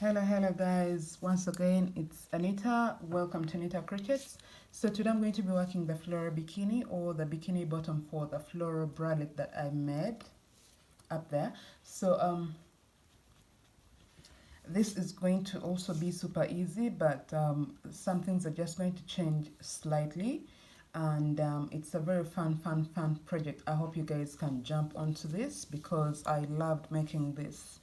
Hello guys, once again it's Anita. Welcome to Anita Crochets. So today I'm going to be working the floral bikini, or the bikini bottom for the floral bralette that I made up there. So this is going to also be super easy, but some things are just going to change slightly, and it's a very fun project. I hope you guys can jump onto this because I loved making this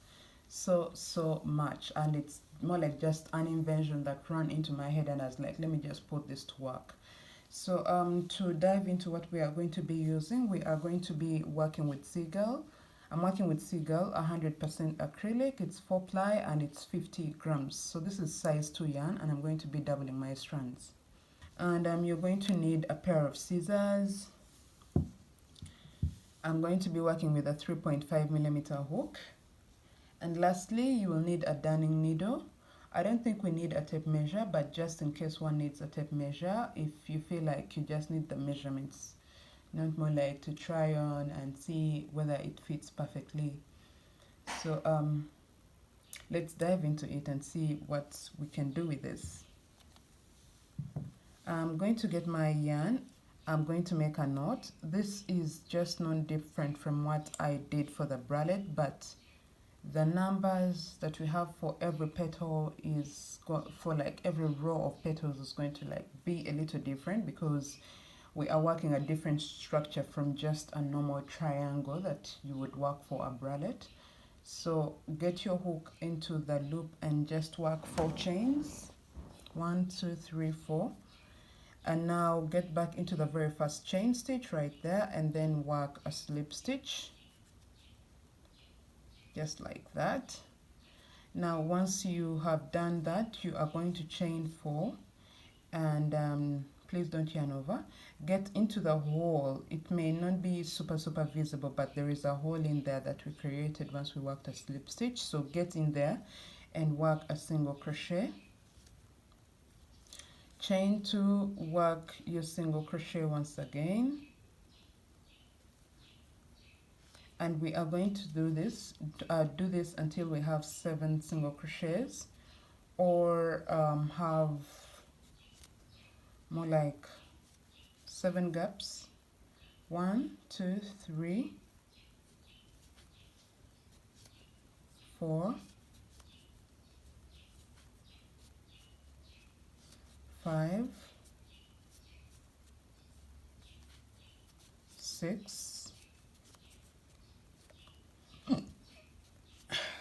so much, and it's more like just an invention that ran into my head, and I was like, let me just put this to work. So to dive into what we are going to be using, we are going to be working with Seagull. I'm working with Seagull 100% acrylic. It's 4-ply and it's 50 grams. So this is size 2 yarn, and I'm going to be doubling my strands. And you're going to need a pair of scissors. I'm going to be working with a 3.5mm hook. And lastly, you will need a darning needle. I don't think we need a tape measure, but just in case one needs a tape measure, if you feel like you just need the measurements, not more like to try on and see whether it fits perfectly. So let's dive into it and see what we can do with this. I'm going to get my yarn. I'm going to make a knot. This is just not different from what I did for the bralette, but the numbers that we have for every petal is for like every row of petals is going to like be a little different, because we are working a different structure from just a normal triangle that you would work for a bralette. So get your hook into the loop and just work 4 chains. 1 2 3 4, and now get back into the very first chain stitch right there, and then work a slip stitch just like that. Now once you have done that, you are going to chain 4, and please don't yarn over. Get into the hole. It may not be super visible, but there is a hole in there that we created once we worked a slip stitch. So get in there and work a single crochet, chain 2, work your single crochet once again, and we are going to do this until we have 7 single crochets, or have more like 7 gaps. 1 2 3 4 5 6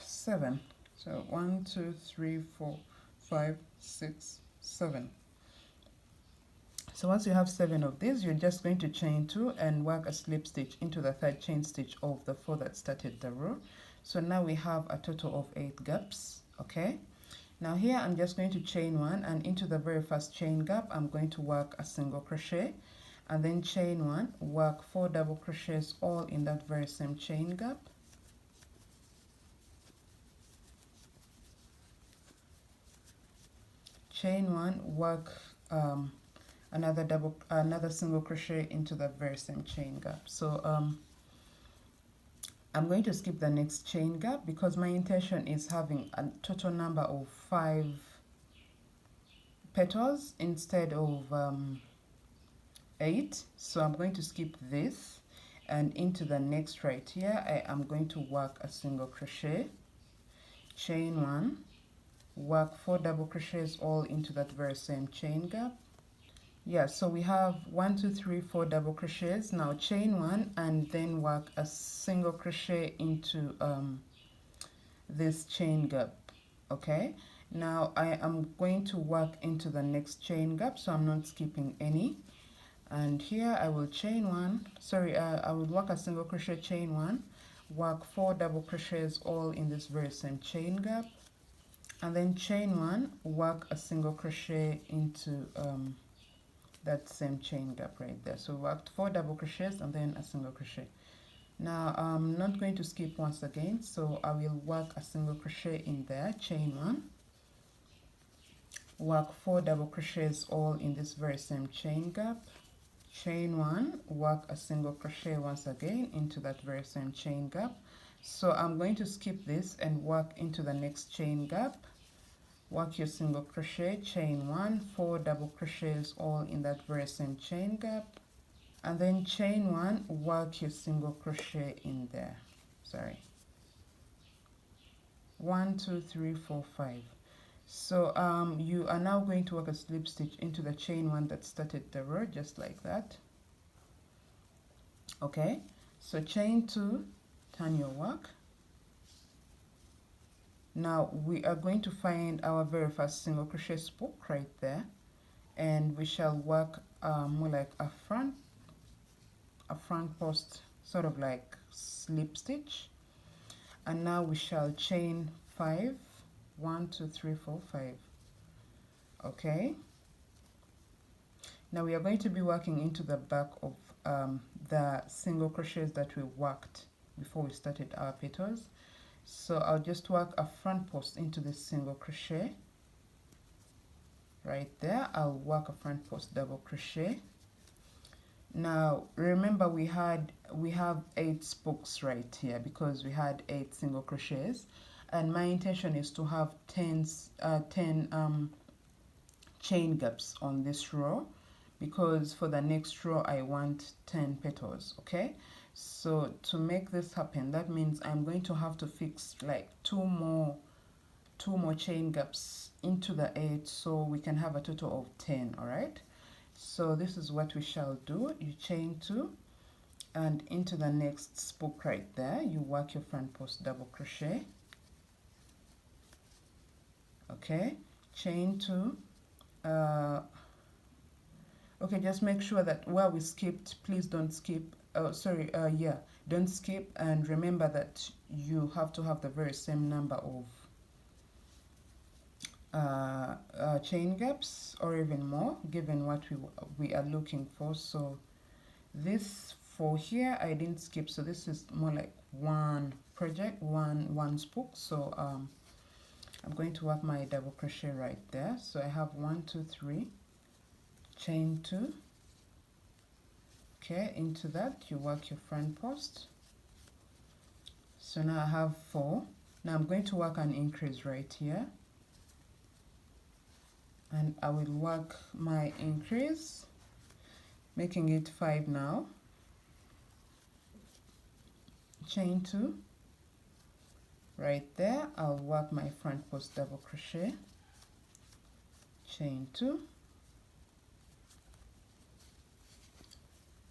7. So 1 2 3 4 5 6 7. So once you have 7 of these, you're just going to chain 2 and work a slip stitch into the 3rd chain stitch of the 4 that started the row. So now we have a total of 8 gaps. Okay, now here I'm just going to chain 1, and into the very first chain gap I'm going to work a single crochet, and then chain 1, work 4 double crochets all in that very same chain gap. Chain 1, work another single crochet into the very same chain gap. So I'm going to skip the next chain gap because my intention is having a total number of 5 petals instead of 8. So I'm going to skip this, and into the next right here I am going to work a single crochet, chain 1, work 4 double crochets all into that very same chain gap. Yeah, so we have 1 2 3 4 double crochets. Now chain 1 and then work a single crochet into this chain gap. Okay, now I am going to work into the next chain gap, so I'm not skipping any. And here I will chain 1, I will work a single crochet, chain 1, work 4 double crochets all in this very same chain gap, and then chain 1, work a single crochet into that same chain gap right there. So worked 4 double crochets and then a single crochet. Now I'm not going to skip once again, so I will work a single crochet in there, chain 1, work 4 double crochets all in this very same chain gap, chain 1, work a single crochet once again into that very same chain gap. So I'm going to skip this and work into the next chain gap, work your single crochet, chain 1, 4 double crochets all in that very same chain gap, and then chain 1, work your single crochet in there. Sorry, 1 2 3 4 5. So you are now going to work a slip stitch into the chain 1 that started the row, just like that. Okay, so chain 2, turn your work. Now we are going to find our very first single crochet spook right there, and we shall work more like a front post, sort of like slip stitch. And now we shall chain 5, 1 2 3 4 5. Okay, now we are going to be working into the back of the single crochets that we worked before we started our petals. So I'll just work a front post into this single crochet right there. I'll work a front post double crochet. Now remember we have 8 spokes right here because we had 8 single crochets, and my intention is to have 10 chain gaps on this row, because for the next row I want 10 petals. Okay, so to make this happen, that means I'm going to have to fix like two more chain gaps into the 8, so we can have a total of 10. All right, so this is what we shall do. You chain 2, and into the next spook right there you work your front post double crochet. Okay, chain 2. Okay, just make sure that where we skipped, please don't skip. Yeah, don't skip, and remember that you have to have the very same number of chain gaps, or even more, given what we are looking for. So this for here I didn't skip, so this is more like one spook. So I'm going to work my double crochet right there. So I have 1 2 3, chain 2. Okay, into that you work your front post. So now I have 4. Now I'm going to work an increase right here, and I will work my increase, making it 5 now. Chain 2 right there. I'll work my front post double crochet, chain 2,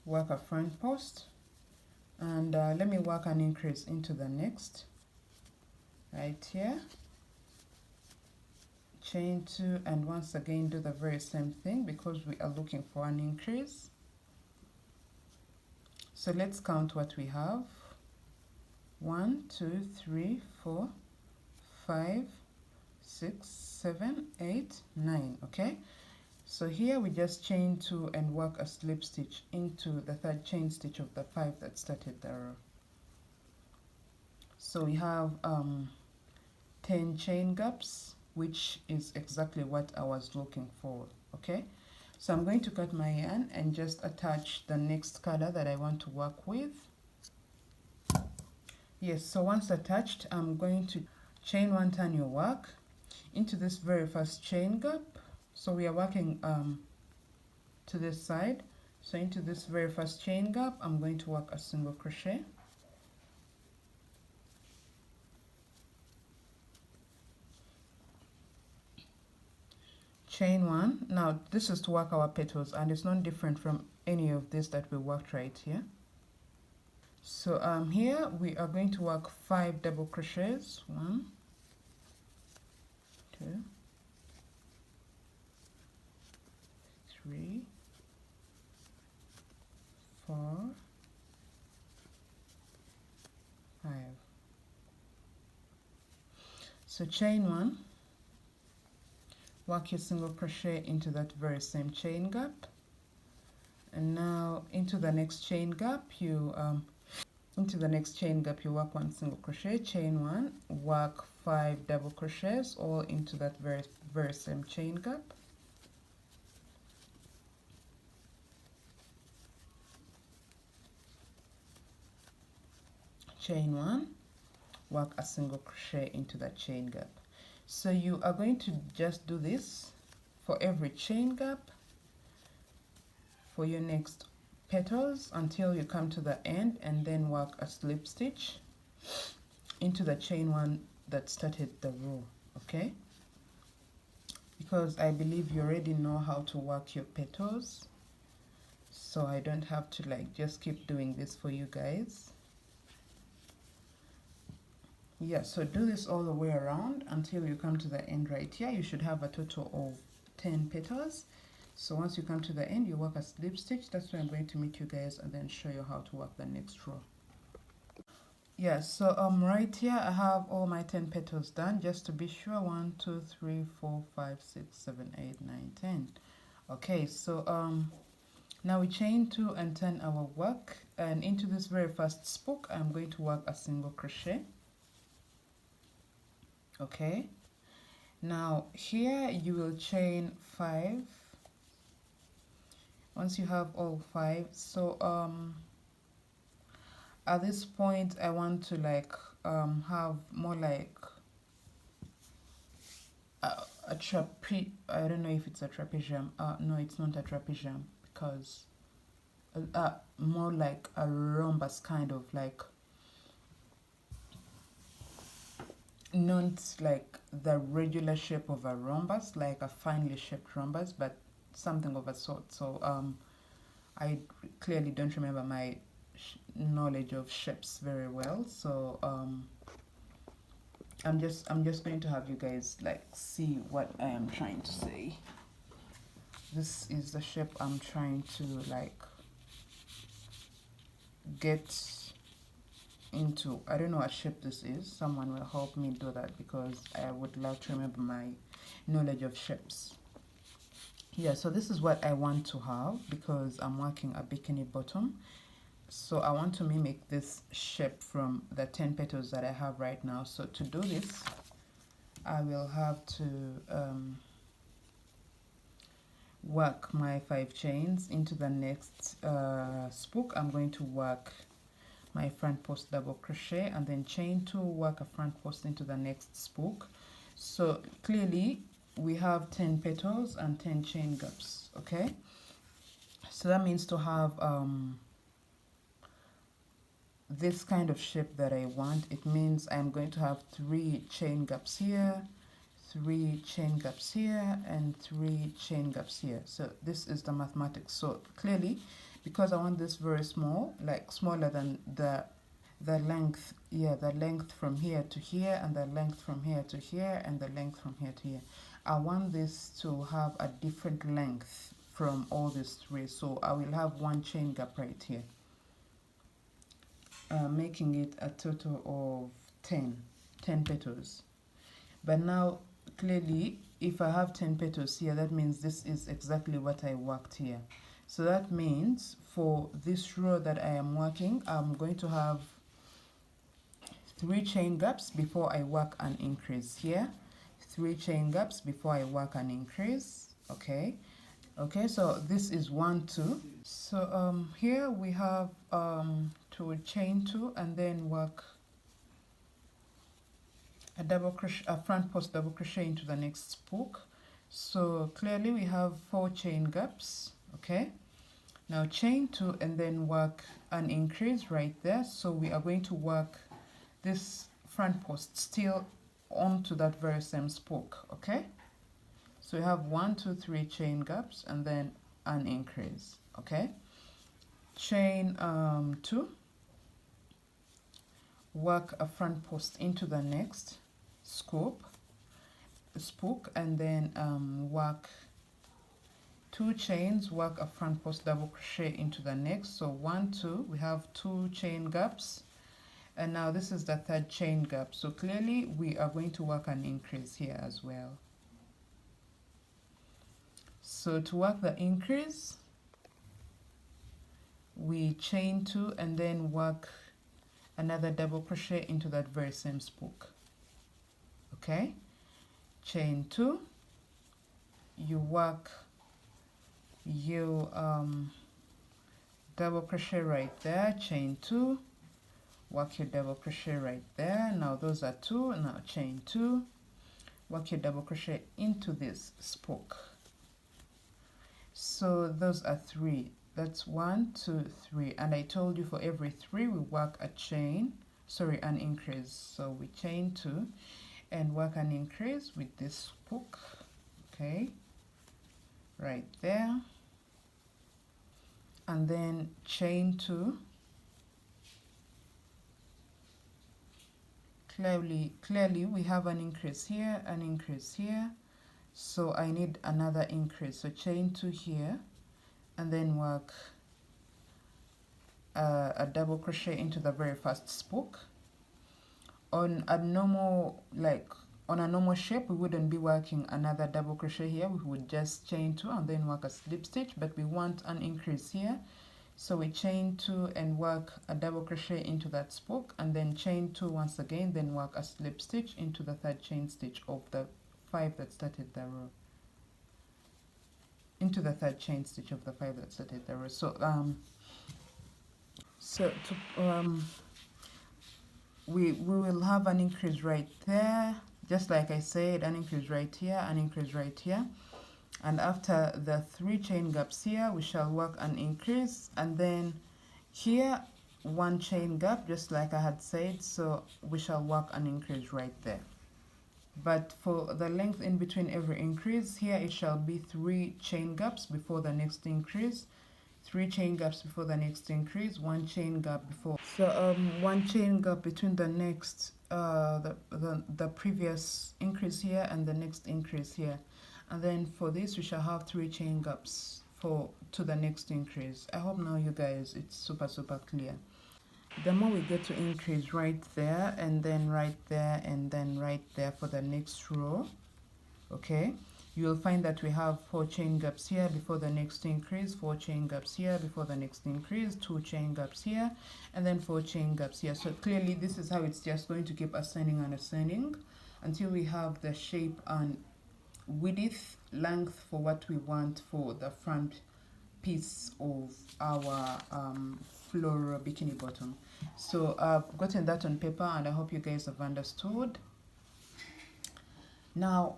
work a front post, and let me work an increase into the next right here, chain 2, and once again do the very same thing because we are looking for an increase. So let's count what we have. 1 2 3 4 5 6 7 8 9. Okay, so here we just chain 2 and work a slip stitch into the third chain stitch of the 5 that started the row. So we have 10 chain gaps, which is exactly what I was looking for. Okay, so I'm going to cut my yarn and just attach the next color that I want to work with. Yes, so once attached, I'm going to chain 1, turn your work into this very first chain gap. So we are working to this side. So into this very first chain gap, I'm going to work a single crochet. Chain 1. Now this is to work our petals, and it's not different from any of this that we worked right here. So here we are going to work 5 double crochets. 1 2 3 4 5. So chain 1, work your single crochet into that very same chain gap, and now into the next chain gap you into the next chain gap, you work 1 single crochet, chain 1, work 5 double crochets all into that very same chain gap. Chain 1, work a single crochet into that chain gap. So you are going to just do this for every chain gap for your next petals until you come to the end, and then work a slip stitch into the chain 1 that started the row. Okay, because I believe you already know how to work your petals, so I don't have to like just keep doing this for you guys. Yeah, so do this all the way around until you come to the end right here. You should have a total of 10 petals. So once you come to the end, you work a slip stitch. That's where I'm going to meet you guys and then show you how to work the next row. Yeah, so right here I have all my 10 petals done, just to be sure. 1 2 3 4 5 6 7 8 9 10. Okay, so now we chain 2 and turn our work, and into this very first spook I'm going to work a single crochet. Okay, now here you will chain 5 once you have all 5. So at this point I want to like have more like a trape. I don't know if it's a trapezium. No, it's not a trapezium, because more like a rhombus, kind of like, not like the regular shape of a rhombus, like a finely shaped rhombus, but something of a sort. So I clearly don't remember my knowledge of shapes very well, so I'm just going to have you guys like see what I am trying to say. This is the shape I'm trying to like get into. I don't know what shape this is. Someone will help me do that, because I would love to remember my knowledge of shapes. Yeah, so this is what I want to have, because I'm working a bikini bottom. So I want to mimic this shape from the 10 petals that I have right now. So to do this, I will have to work my 5 chains into the next spook. I'm going to work my front post double crochet and then chain 2, work a front post into the next spook. So clearly we have 10 petals and 10 chain gaps. Okay, so that means to have this kind of shape that I want, it means I'm going to have 3 chain gaps here, 3 chain gaps here, and 3 chain gaps here. So this is the mathematics. So clearly, because I want this very small, like smaller than the length, yeah, the length from here to here, and the length from here to here, and the length from here to here, I want this to have a different length from all these 3. So I will have 1 chain gap right here, making it a total of 10 petals. But now clearly, if I have 10 petals here, that means this is exactly what I worked here. So that means for this row that I am working, I'm going to have 3 chain gaps before I work an increase here, 3 chain gaps before I work an increase. Okay, so this is 1 2. So here we have to chain 2 and then work a double crochet, a front post double crochet into the next spook. So clearly we have 4 chain gaps. Okay, now chain 2 and then work an increase right there. So we are going to work this front post still onto that very same spook. Okay, so we have 1 2 3 chain gaps and then an increase. Okay, chain 2, work a front post into the next spook, and then work 2 chains, work a front post double crochet into the next. So 1 2, we have 2 chain gaps, and now this is the 3rd chain gap. So clearly we are going to work an increase here as well. So to work the increase, we chain 2 and then work another double crochet into that very same spook. Okay, chain 2, you work you double crochet right there, chain 2, work your double crochet right there. Now those are 2. Now chain 2, work your double crochet into this spook. So those are 3. That's 1, 2, 3, and I told you for every 3 we work a chain, sorry, an increase. So we chain 2 and work an increase with this spook. Okay, right there, and then chain 2. Clearly we have an increase here, an increase here, so I need another increase. So chain 2 here, and then work a double crochet into the very first spook. On a normal, like on a normal shape, we wouldn't be working another double crochet here. We would just chain 2 and then work a slip stitch, but we want an increase here. So we chain 2 and work a double crochet into that spook, and then chain 2 once again, then work a slip stitch into the third chain stitch of the 5 that started the row, into the third chain stitch of the 5 that started the row. So we will have an increase right there, just like I said, an increase right here, an increase right here, and after the 3 chain gaps here we shall work an increase, and then here 1 chain gap, just like I had said, so we shall work an increase right there. But for the length in between every increase, here it shall be 3 chain gaps before the next increase, 3 chain gaps before the next increase, 1 chain gap before. So 1 chain gap between the next the previous increase here and the next increase here, and then for this we shall have 3 chain gaps to the next increase. I hope now you guys it's super clear. The more we get to increase right there, and then right there, and then right there for the next row, okay, you will find that we have 4 chain gaps here before the next increase, 4 chain gaps here before the next increase, 2 chain gaps here, and then 4 chain gaps here. So clearly this is how it's just going to keep ascending and ascending until we have the shape and width, length for what we want for the front piece of our floral bikini bottom. So I've gotten that on paper and I hope you guys have understood. Now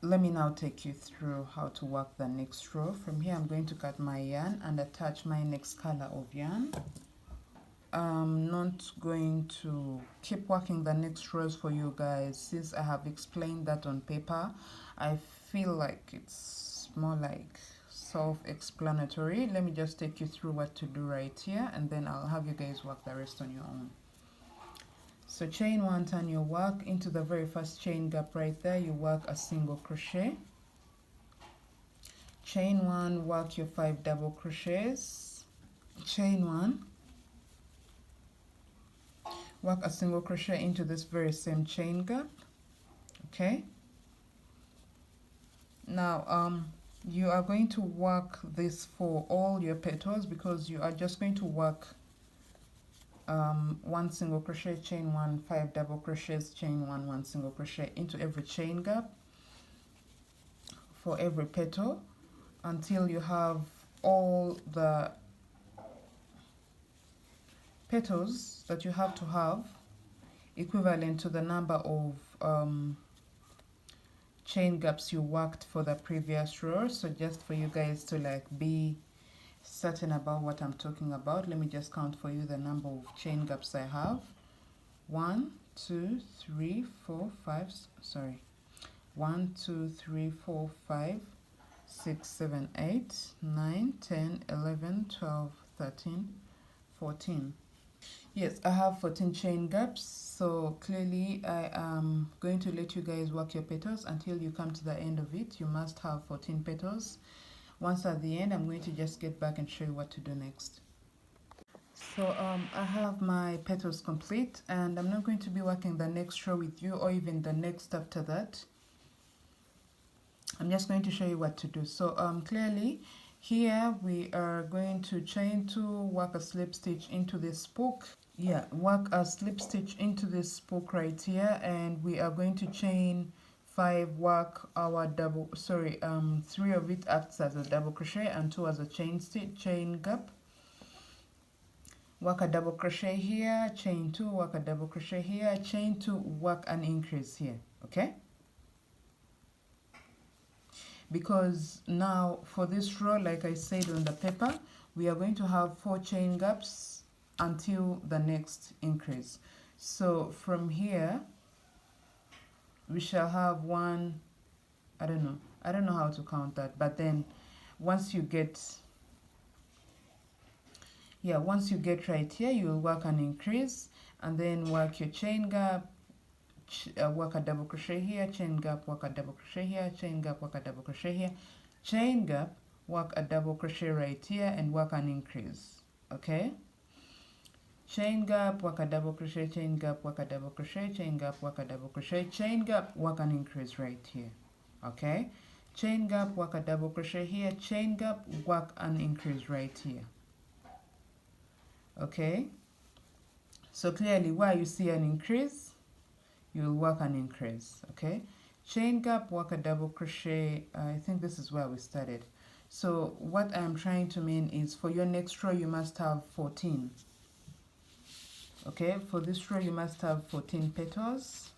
let me now take you through how to work the next row. From here I'm going to cut my yarn and attach my next color of yarn. I'm not going to keep working the next rows for you guys since I have explained that on paper. I feel like it's more like self-explanatory. Let me just take you through what to do right here, and then I'll have you guys work the rest on your own. So chain 1, turn your work into the very first chain gap right there, you work a single crochet. Chain 1, work your 5 double crochets. Chain 1, work a single crochet into this very same chain gap. Okay, now you are going to work this for all your petals because you are just going to work 1 single crochet, chain 1, 5 double crochets, chain 1, 1 single crochet into every chain gap for every petal until you have all the petals that you have to have equivalent to the number of chain gaps you worked for the previous row. So just for you guys to like be certain about what I'm talking about, let me just count for you the number of chain gaps I have. 1 2 3 4 5 sorry 1 2 3 4 5 6 7 8 9 10 11 12 13 14. Yes, I have 14 chain gaps, so clearly I am going to let you guys work your petals until you come to the end of it. You must have 14 petals. Once at the end, I'm going to just get back and show you what to do next. So I have my petals complete, and I'm not going to be working the next row with you or even the next after that. I'm just going to show you what to do. So clearly here we are going to chain 2, work a slip stitch into this spook, yeah, work a slip stitch into this spoke right here, and we are going to chain 5, work our double, sorry, 3 of it acts as a double crochet and 2 as a chain stitch, chain gap, work a double crochet here, chain 2, work a double crochet here, chain 2, work an increase here. Okay, because now for this row, like I said on the paper, we are going to have 4 chain gaps until the next increase. So from here we shall have 1, I don't know how to count that, but then once you get, yeah, once you get right here, you will work an increase and then work your chain gap, work a double crochet here, chain gap, work a double crochet here, chain gap, work a double crochet here, chain gap, work a double crochet right here, and work an increase. Okay, chain gap, work a double crochet, chain gap, work a double crochet, chain gap, work a double crochet, chain gap, work an increase right here. Okay, chain gap, work a double crochet here, chain gap, work an increase right here. Okay, so clearly where you see an increase, you will work an increase. Okay, chain gap, work a double crochet. I think this is where we started. So what I'm trying to mean is for your next row you must have 14. Okay, for this row you must have 14 petals.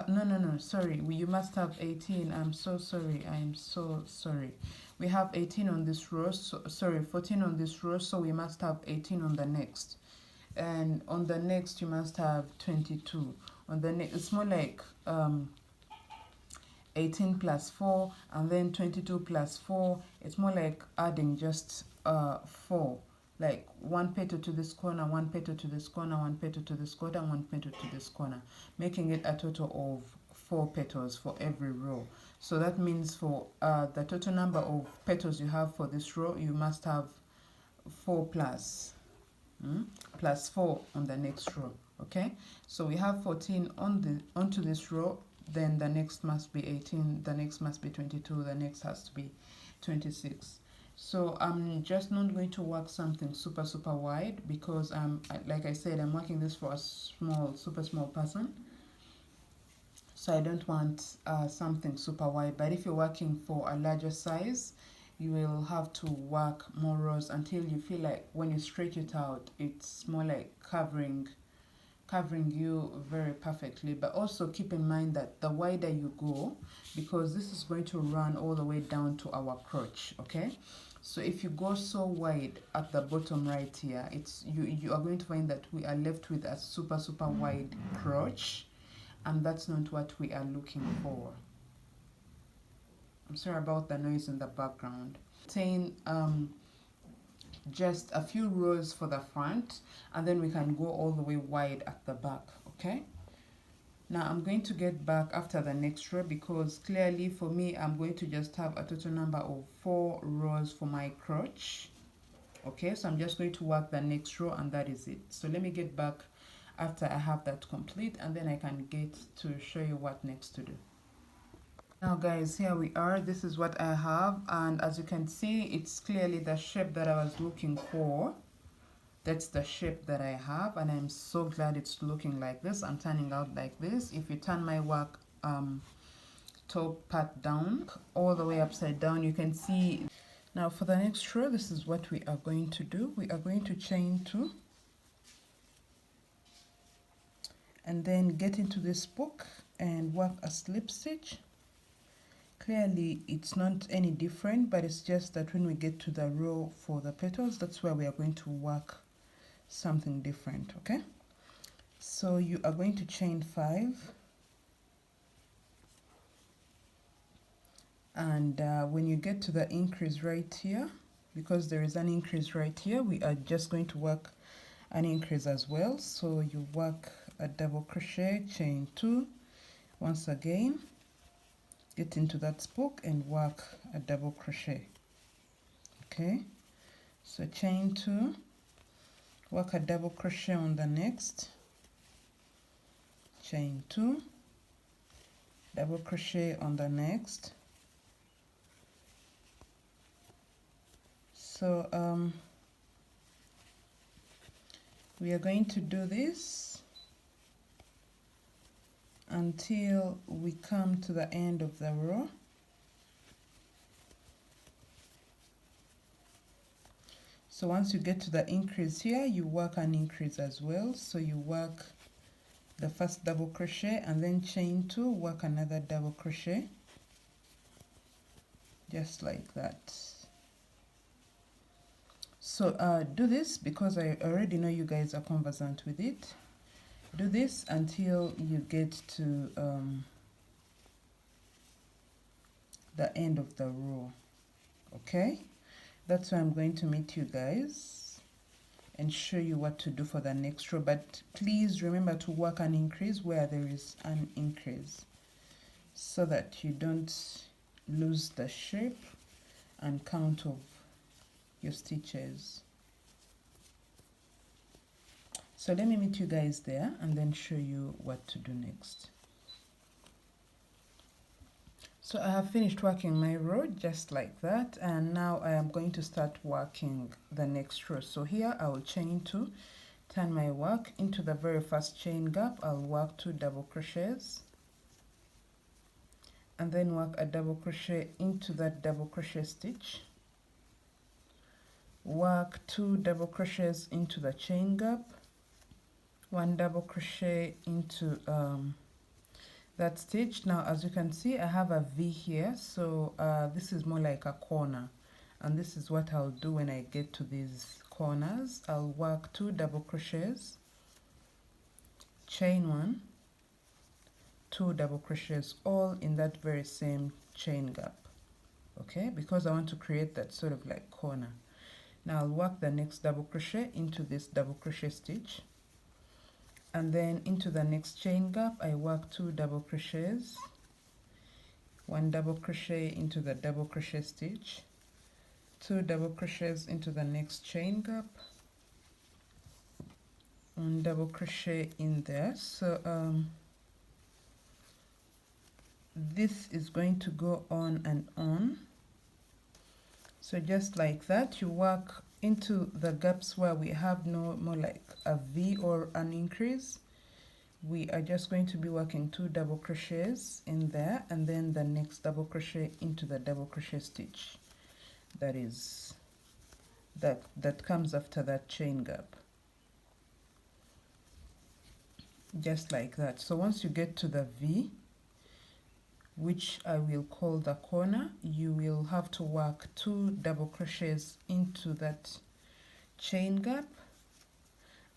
No, sorry, you must have 18. I'm so sorry, I'm so sorry. We have 18 on this row, so, sorry, 14 on this row, so we must have 18 on the next. And on the next you must have 22. On the next, it's more like 18 plus 4, and then 22 plus 4. It's more like adding just 4. Like 1 petal to this corner, 1 petal to this corner, 1 petal to this corner, 1 petal to this corner, making it a total of 4 petals for every row. So that means for the total number of petals you have for this row, you must have 4 plus, plus 4 on the next row. Okay, so we have 14 on the onto this row, then the next must be 18, the next must be 22, the next has to be 26. So I'm just not going to work something super wide, because like I said, I'm working this for a small, super small person, so I don't want something super wide. But if you're working for a larger size, you will have to work more rows until you feel like when you stretch it out, it's more like covering you very perfectly. But also keep in mind that the wider you go, because this is going to run all the way down to our crotch. Okay, so if you go so wide at the bottom right here, it's you are going to find that we are left with a super wide crotch, and that's not what we are looking for. I'm sorry about the noise in the background. Just a few rows for the front, and then we can go all the way wide at the back. Okay, now I'm going to get back after the next row, because clearly for me I'm going to just have a total number of 4 rows for my crotch. Okay, so I'm just going to work the next row, and that is it. So let me get back after I have that complete, and then I can get to show you what next to do. Now guys, here we are. This is what I have, and as you can see, it's clearly the shape that I was looking for. That's the shape that I have, and I'm so glad it's looking like this and turning out like this. If you turn my work top part down, all the way upside down, you can see. Now for the next row, this is what we are going to do. We are going to chain 2 and then get into this book and work a slip stitch. Clearly it's not any different, but it's just that when we get to the row for the petals, that's where we are going to work something different. Okay, so you are going to chain 5, and when you get to the increase right here, because there is an increase right here, we are just going to work an increase as well. So you work a double crochet, chain 2, once again get into that spoke and work a double crochet. Okay, so chain 2, work a double crochet on the next, chain 2, double crochet on the next. So We are going to do this until we come to the end of the row. So once you get to the increase here, you work an increase as well. So you work the first double crochet and then chain 2, work another double crochet, just like that. So do this because I already know you guys are conversant with it. Do this until you get to the end of the row. Okay, that's where I'm going to meet you guys and show you what to do for the next row. But please remember to work an increase where there is an increase, so that you don't lose the shape and count of your stitches. So let me meet you guys there and then show you what to do next. So I have finished working my row just like that, and now I am going to start working the next row. So here I will chain 2, turn my work into the very first chain gap. I'll work 2 double crochets and then work a double crochet into that double crochet stitch, work 2 double crochets into the chain gap, 1 double crochet into that stitch. Now as you can see, I have a V here, so this is more like a corner, and this is what I'll do when I get to these corners. I'll work 2 double crochets, chain 1, 2 double crochets, all in that very same chain gap, okay, because I want to create that sort of like corner. Now I'll work the next double crochet into this double crochet stitch, and then into the next chain gap I work 2 double crochets, 1 double crochet into the double crochet stitch, 2 double crochets into the next chain gap, 1 double crochet in there. So this is going to go on and on. So just like that, you work into the gaps where we have no more like a V or an increase. We are just going to be working 2 double crochets in there, and then the next double crochet into the double crochet stitch that is that comes after that chain gap, just like that. So once you get to the V, which I will call the corner, you will have to work 2 double crochets into that chain gap,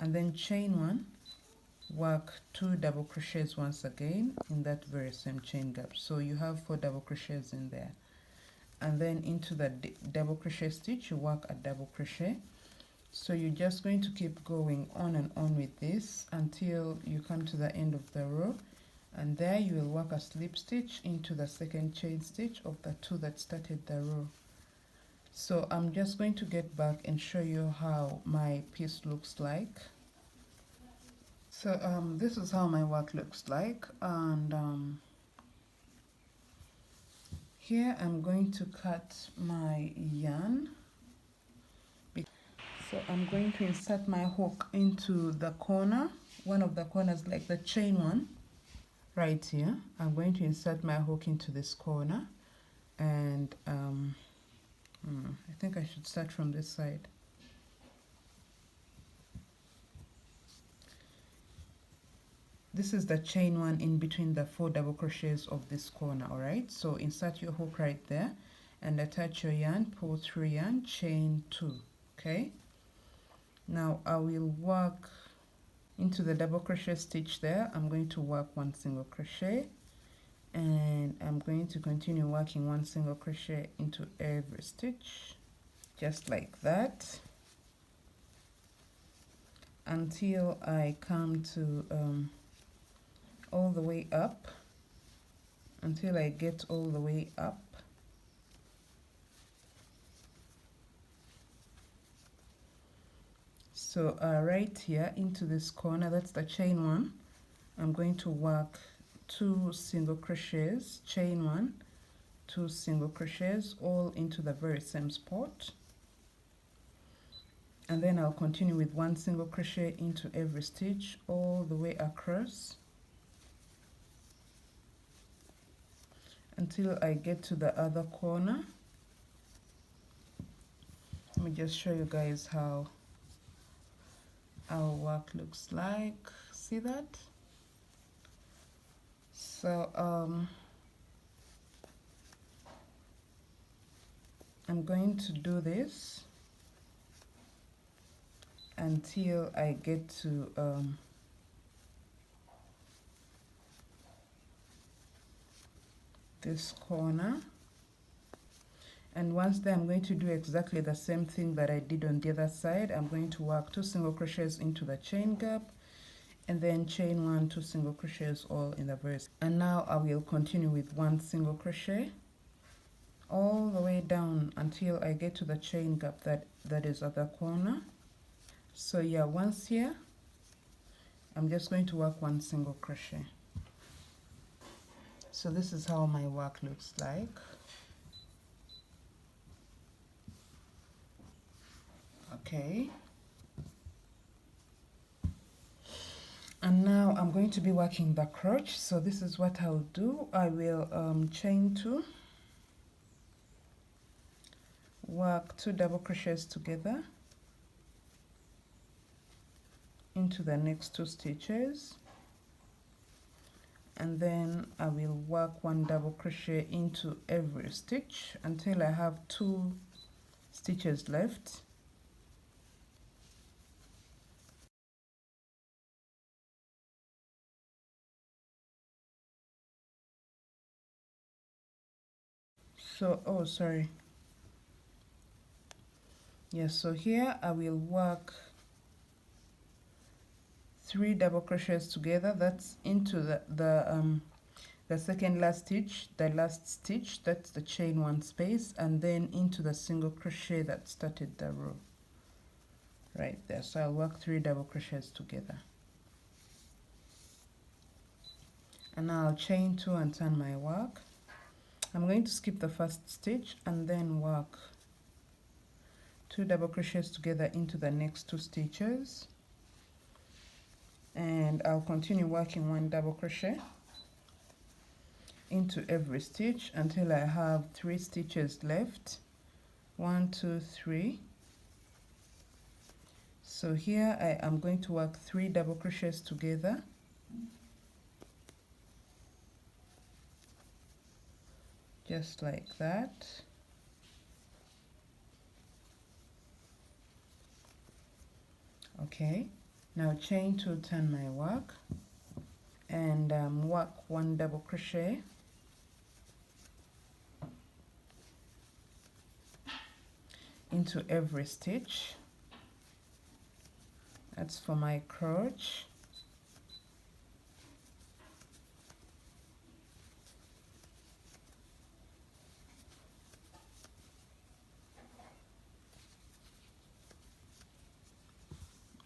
and then chain 1, work 2 double crochets once again in that very same chain gap. So you have 4 double crochets in there, and then into the double crochet stitch you work a double crochet. So you're just going to keep going on and on with this until you come to the end of the row, and there you will work a slip stitch into the second chain stitch of the 2 that started the row. So I'm just going to get back and show you how my piece looks like. So this is how my work looks like, and here I'm going to cut my yarn. So I'm going to insert my hook into the corner, one of the corners, like the chain one right here. I'm going to insert my hook into this corner, and I think I should start from this side. This is the chain one in between the 4 double crochets of this corner. All right, so insert your hook right there and attach your yarn, pull through yarn, chain 2. Okay, now I will work into the double crochet stitch there. I'm going to work 1 single crochet, and I'm going to continue working 1 single crochet into every stitch, just like that, until I come to all the way up, until I get all the way up. So right here into this corner, that's the chain one, I'm going to work 2 single crochets, chain 1, 2 single crochets, all into the very same spot. and then I'll continue with 1 single crochet into every stitch all the way across until I get to the other corner. Let me just show you guys how our work looks like. See that? So I'm going to do this until I get to this corner, and once there I'm going to do exactly the same thing that I did on the other side. I'm going to work 2 single crochets into the chain gap and then chain 1, 2 single crochets all in the verse. And now I will continue with 1 single crochet all the way down until I get to the chain gap that is at the corner. So yeah, once here I'm just going to work 1 single crochet. So this is how my work looks like. Okay, and now I'm going to be working the crotch. So this is what I'll do. I will chain 2, work 2 double crochets together into the next 2 stitches, and then I will work 1 double crochet into every stitch until I have 2 stitches left. So oh sorry, yes, so here I will work 3 double crochets together. That's into the second last stitch, the last stitch, that's the chain 1 space, and then into the single crochet that started the row right there. So I'll work 3 double crochets together, and now I'll chain 2 and turn my work. I'm going to skip the first stitch and then work 2 double crochets together into the next 2 stitches, and I'll continue working 1 double crochet into every stitch until I have 3 stitches left. 1, 2, 3. So here I am going to work 3 double crochets together just like that. Okay, now chain 2, turn my work, and work 1 double crochet into every stitch. That's for my crotch.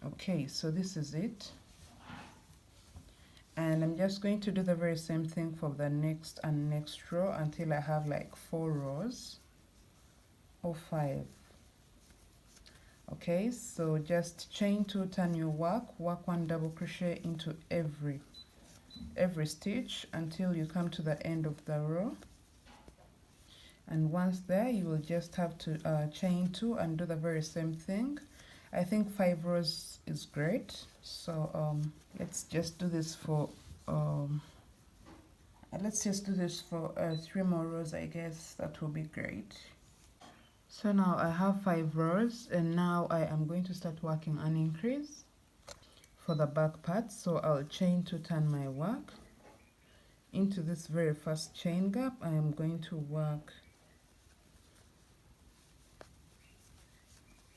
Okay, so this is it, and I'm just going to do the very same thing for the next and next row until I have like 4 rows or 5. Okay, so just chain 2, turn your work, work 1 double crochet into every stitch until you come to the end of the row, and once there you will just have to chain 2 and do the very same thing. I think 5 rows is great, so let's just do this for 3 more rows. I guess that will be great. So now I have 5 rows, and now I am going to start working an increase for the back part. So I'll chain 2, turn my work into this very first chain gap. I am going to work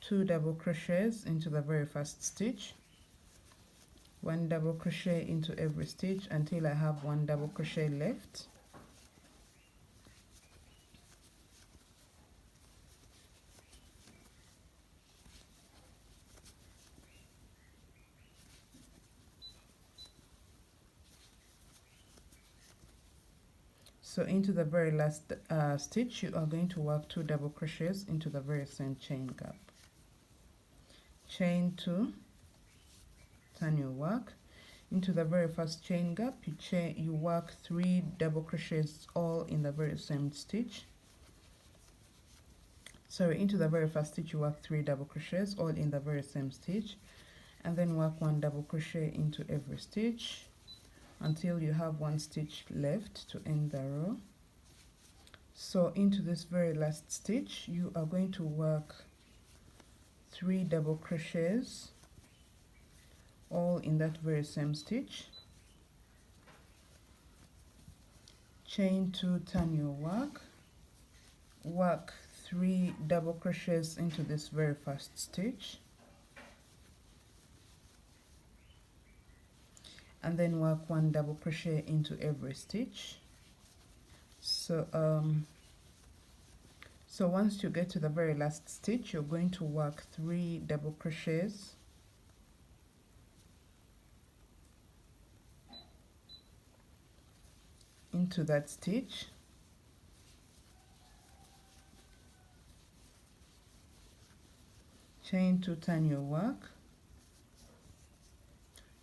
2 double crochets into the very first stitch, 1 double crochet into every stitch until I have 1 double crochet left. So into the very last stitch you are going to work 2 double crochets into the very same chain gap. chain 2, turn your work. Into the very first chain gap, you work 3 double crochets all in the very same stitch. So into the very first stitch, you work 3 double crochets all in the very same stitch, and then work 1 double crochet into every stitch until you have 1 stitch left to end the row. So into this very last stitch, you are going to work 3 double crochets all in that very same stitch. Chain 2, turn your work, work 3 double crochets into this very first stitch, and then work 1 double crochet into every stitch. So once you get to the very last stitch, you're going to work 3 double crochets into that stitch, chain 2, turn your work.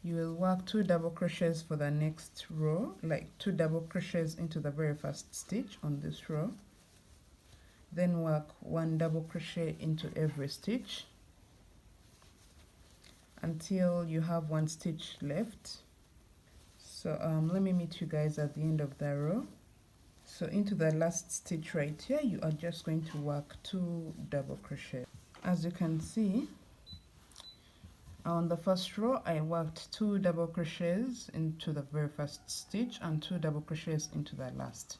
You will work 2 double crochets for the next row, like 2 double crochets into the very first stitch on this row, then work 1 double crochet into every stitch until you have 1 stitch left. So let me meet you guys at the end of the row. So into the last stitch right here, you are just going to work 2 double crochet. As you can see, on the first row, I worked 2 double crochets into the very first stitch and 2 double crochets into the last.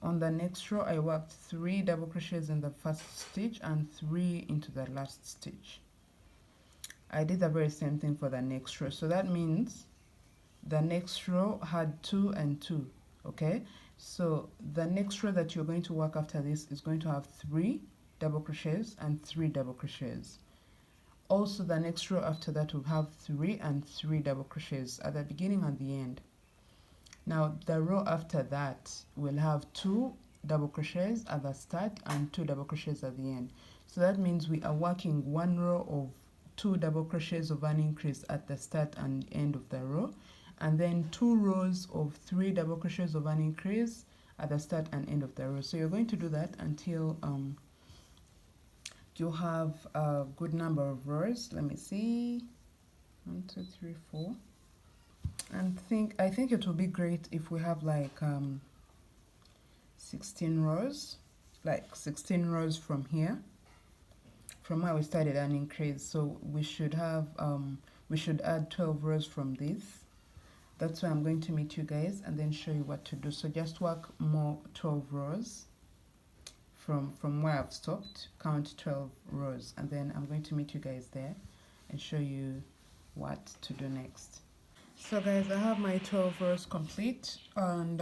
On the next row, I worked 3 double crochets in the first stitch and 3 into the last stitch. I did the very same thing for the next row. So that means the next row had 2 and 2, okay? So the next row that you're going to work after this is going to have 3 double crochets and 3 double crochets. Also, the next row after that will have 3 and 3 double crochets at the beginning and the end. Now, the row after that will have 2 double crochets at the start and 2 double crochets at the end. So that means we are working 1 row of 2 double crochets of an increase at the start and end of the row, and then 2 rows of 3 double crochets of an increase at the start and end of the row. So you're going to do that until you have a good number of rows. Let me see, 1, 2, 3, 4. And I think it will be great if we have like 16 rows, like 16 rows from here, from where we started an increase. So we should have we should add 12 rows from this. That's why I'm going to meet you guys and then show you what to do. So just work more 12 rows from where I've stopped, count 12 rows, and then I'm going to meet you guys there and show you what to do next. So guys, I have my 12 rows complete, and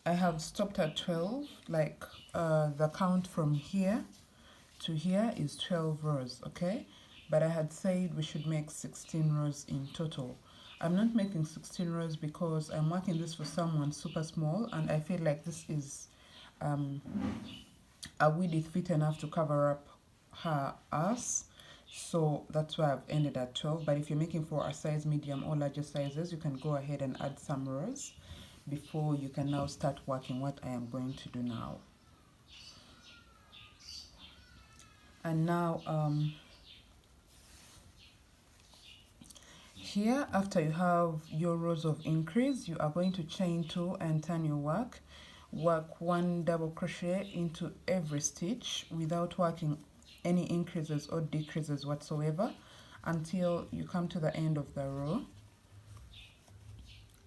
I have stopped at 12, like the count from here to here is 12 rows, okay? But I had said we should make 16 rows in total. I'm not making 16 rows because I'm working this for someone super small, and I feel like this is a width fit enough to cover up her ass. So that's why I've ended at 12. But if you're making for a size medium or larger sizes, you can go ahead and add some rows before you can now start working what I am going to do now. And now here, after you have your rows of increase, you are going to chain 2 and turn your work. Work 1 double crochet into every stitch without working any increases or decreases whatsoever until you come to the end of the row,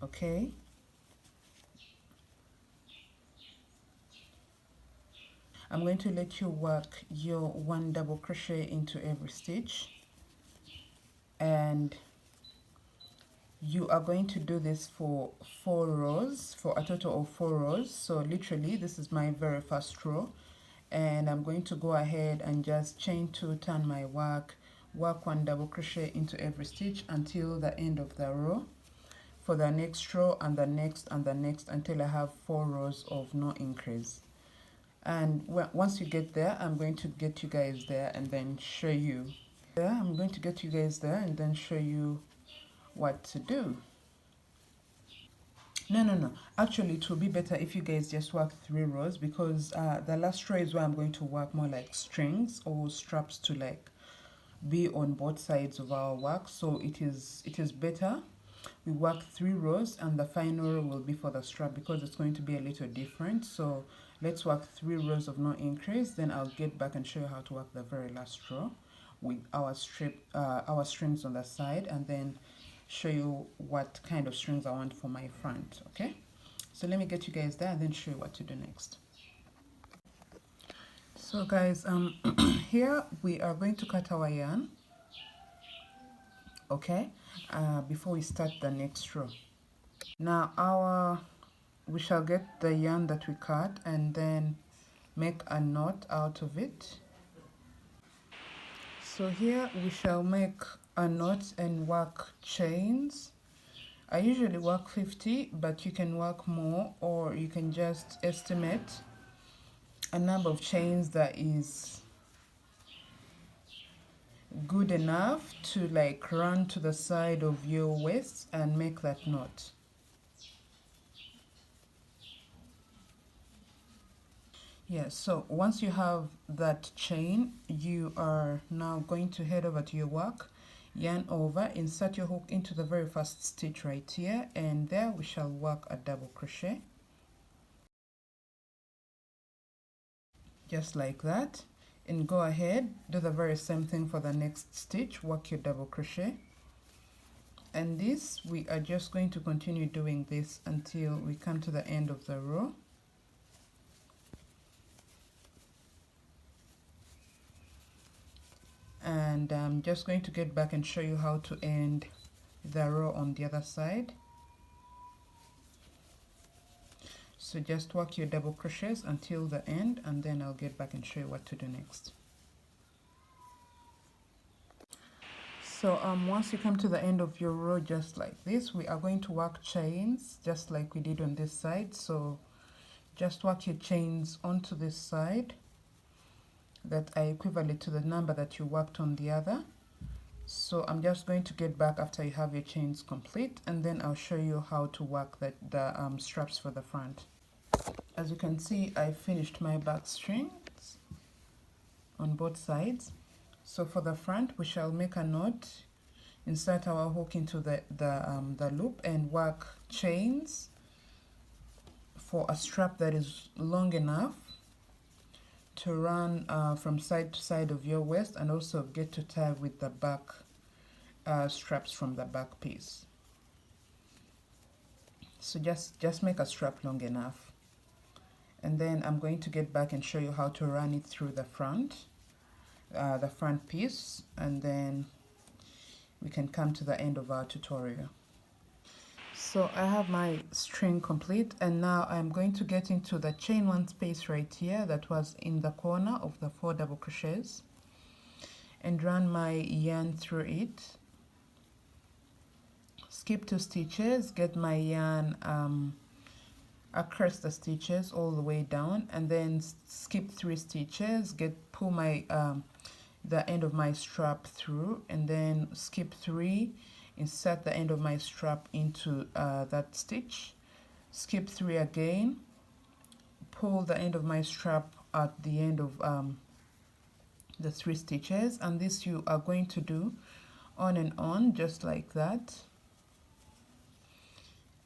okay? I'm going to let you work your 1 double crochet into every stitch, and you are going to do this for 4 rows, for a total of 4 rows. So literally this is my very first row, and I'm going to go ahead and just chain 2, turn my work, work 1 double crochet into every stitch until the end of the row, for the next row and the next and the next, until I have 4 rows of no increase. And once you get there, I'm going to get you guys there and then show you there. I'm going to get you guys there and then show you what to do. No. Actually, it will be better if you guys just work 3 rows, because the last row is where I'm going to work more like strings or straps to like be on both sides of our work. So it is better we work 3 rows, and the final row will be for the strap, because it's going to be a little different. So let's work 3 rows of no increase, then I'll get back and show you how to work the very last row with our strings on the side, and then show you what kind of strings I want for my front. Okay, so let me get you guys there and then show you what to do next. So guys, here we are going to cut our yarn, okay, before we start the next row. Now we shall get the yarn that we cut and then make a knot out of it. So here we shall make a knot and work chains. I usually work 50, but you can work more, or you can just estimate a number of chains that is good enough to like run to the side of your waist and make that knot. Yeah, so once you have that chain, you are now going to head over to your work, yarn over, insert your hook into the very first stitch right here, and there we shall work a double crochet, just like that. And go ahead, do the very same thing for the next stitch, work your double crochet. And this, we are just going to continue doing this until we come to the end of the row. And I'm just going to get back and show you how to end the row on the other side. So just work your double crochets until the end, and then I'll get back and show you what to do next. So once you come to the end of your row, just like this, we are going to work chains just like we did on this side. So just work your chains onto this side that are equivalent to the number that you worked on the other. So I'm just going to get back after you have your chains complete, and then I'll show you how to work the straps for the front. As you can see, I finished my back strings on both sides. So for the front, we shall make a knot, insert our hook into the loop, and work chains for a strap that is long enough to run from side to side of your waist, and also get to tie with the back straps from the back piece. So just make a strap long enough, and then I'm going to get back and show you how to run it through the front piece, and then we can come to the end of our tutorial. So I have my string complete, and now I'm going to get into the chain 1 space right here that was in the corner of the 4 double crochets, and run my yarn through it. Skip 2 stitches, get my yarn across the stitches all the way down, and then skip 3 stitches, pull my the end of my strap through, and then skip 3, insert the end of my strap into that stitch, skip 3 again, pull the end of my strap at the end of the 3 stitches, and this you are going to do on and on just like that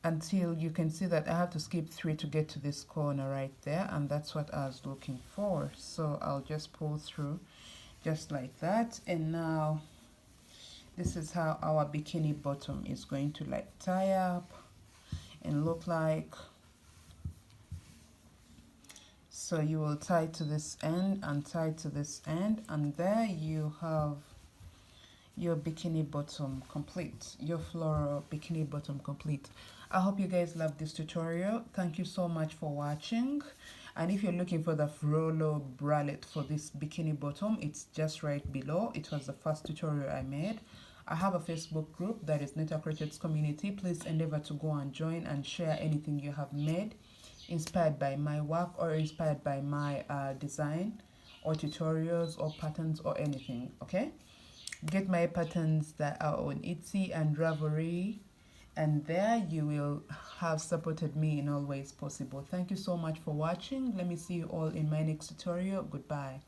until you can see that I have to skip 3 to get to this corner right there, and that's what I was looking for. So I'll just pull through just like that, and now this is how our bikini bottom is going to like tie up and look like. So you will tie to this end and tie to this end, and there you have your bikini bottom complete, your floral bikini bottom complete. I hope you guys love this tutorial. Thank you so much for watching. And if you're looking for the floral bralette for this bikini bottom, it's just right below. It was the first tutorial I made. I have a Facebook group that is Monochromatic community. Please endeavor to go and join and share anything you have made inspired by my work or inspired by my design or tutorials or patterns or anything. Okay, get my patterns that are on Etsy and Ravelry, and there you will have supported me in all ways possible. Thank you so much for watching. Let me see you all in my next tutorial. Goodbye.